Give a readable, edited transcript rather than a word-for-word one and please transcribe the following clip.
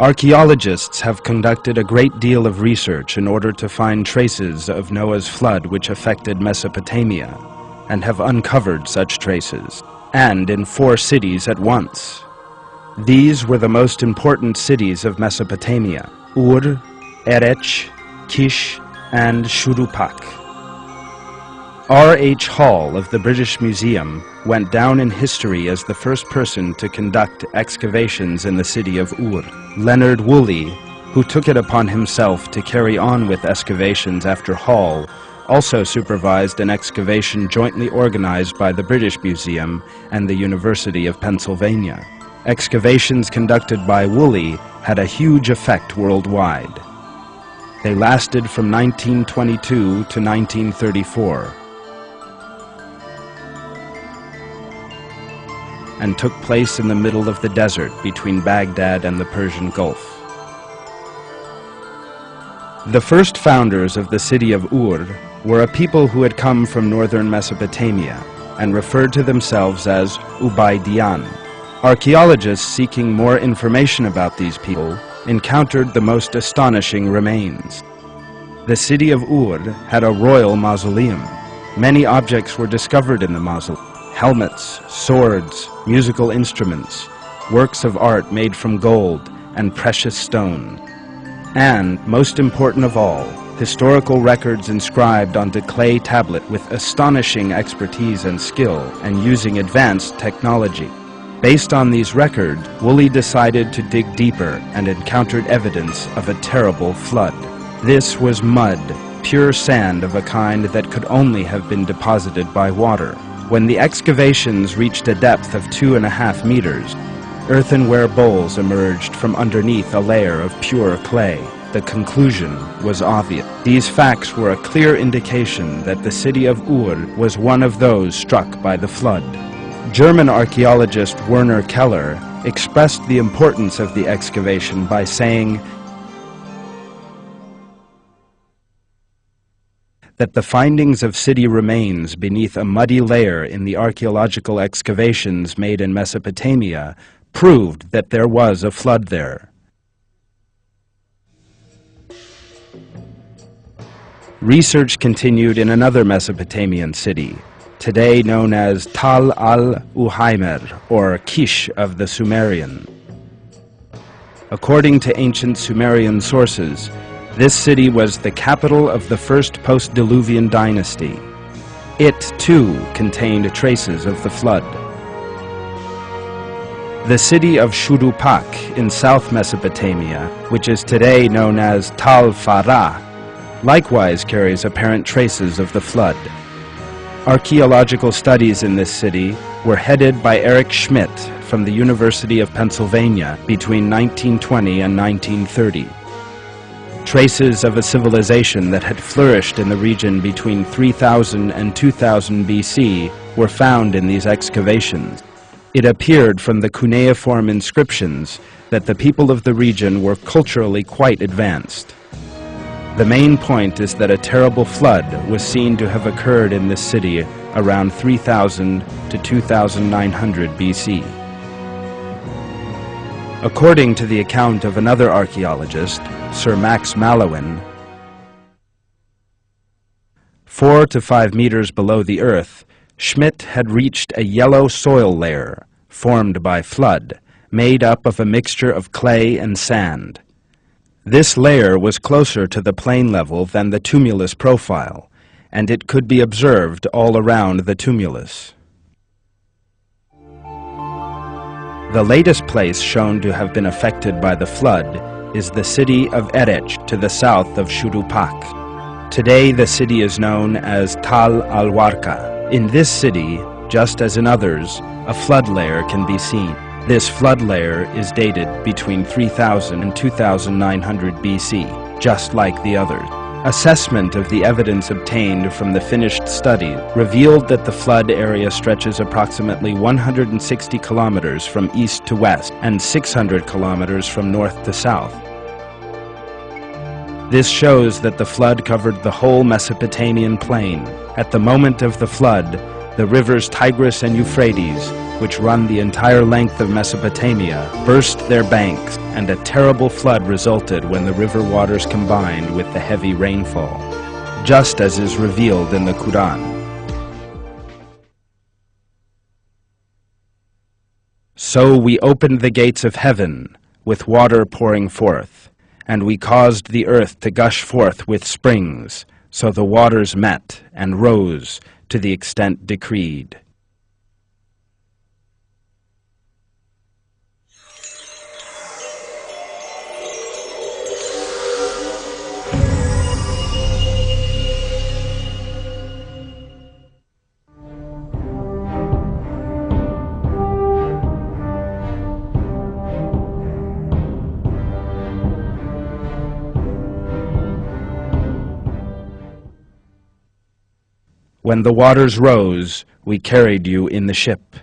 Archaeologists have conducted a great deal of research in order to find traces of Noah's flood which affected Mesopotamia, and have uncovered such traces, and in 4 cities at once. These were the most important cities of Mesopotamia: Ur, Erech, Kish, and Shurupak. R.H. Hall of the British Museum went down in history as the first person to conduct excavations in the city of Ur. Leonard Woolley, who took it upon himself to carry on with excavations after Hall, also supervised an excavation jointly organized by the British Museum and the University of Pennsylvania. Excavations conducted by Woolley had a huge effect worldwide. They lasted from 1922 to 1934. And took place in the middle of the desert between Baghdad and the Persian Gulf. The first founders of the city of Ur were a people who had come from northern Mesopotamia and referred to themselves as Ubaydiyan. Archaeologists seeking more information about these people encountered the most astonishing remains. The city of Ur had a royal mausoleum. Many objects were discovered in the mausoleum: helmets, swords, musical instruments, works of art made from gold and precious stone, and, most important of all, historical records inscribed onto clay tablet with astonishing expertise and skill and using advanced technology. Based on these records, Woolley decided to dig deeper and encountered evidence of a terrible flood. This was mud, pure sand of a kind that could only have been deposited by water. When the excavations reached a depth of 2.5 meters, earthenware bowls emerged from underneath a layer of pure clay. The conclusion was obvious. These facts were a clear indication that the city of Ur was one of those struck by the flood. German archaeologist Werner Keller expressed the importance of the excavation by saying that the findings of city remains beneath a muddy layer in the archaeological excavations made in Mesopotamia proved that there was a flood there. Research continued in another Mesopotamian city, today known as Tal al-Uhaymer, or Kish of the Sumerian. According to ancient Sumerian sources, this city was the capital of the first post-Diluvian dynasty. It, too, contained traces of the flood. The city of Shurupak in South Mesopotamia, which is today known as Tal Farah, likewise carries apparent traces of the flood. Archaeological studies in this city were headed by Eric Schmidt from the University of Pennsylvania between 1920 and 1930. Traces of a civilization that had flourished in the region between 3000 and 2000 BC were found in these excavations. It appeared from the cuneiform inscriptions that the people of the region were culturally quite advanced. The main point is that a terrible flood was seen to have occurred in this city around 3000 to 2900 BC. According to the account of another archaeologist, Sir Max Mallowan, 4 to 5 meters below the earth, Schmidt had reached a yellow soil layer formed by flood, made up of a mixture of clay and sand. This layer was closer to the plain level than the tumulus profile, and it could be observed all around the tumulus. The latest place shown to have been affected by the flood is the city of Erech to the south of Shurupak. Today the city is known as Tal al-Warka. In this city, just as in others, a flood layer can be seen. This flood layer is dated between 3000 and 2900 BC, just like the others. Assessment of the evidence obtained from the finished study revealed that the flood area stretches approximately 160 kilometers from east to west and 600 kilometers from north to south. This shows that the flood covered the whole Mesopotamian plain. At the moment of the flood, The rivers Tigris and Euphrates, which run the entire length of Mesopotamia, burst their banks, and a terrible flood resulted when the river waters combined with the heavy rainfall, just as is revealed in the Quran. So we opened the gates of heaven, with water pouring forth, and we caused the earth to gush forth with springs, so the waters met and rose to the extent decreed. When the waters rose, we carried you in the ship.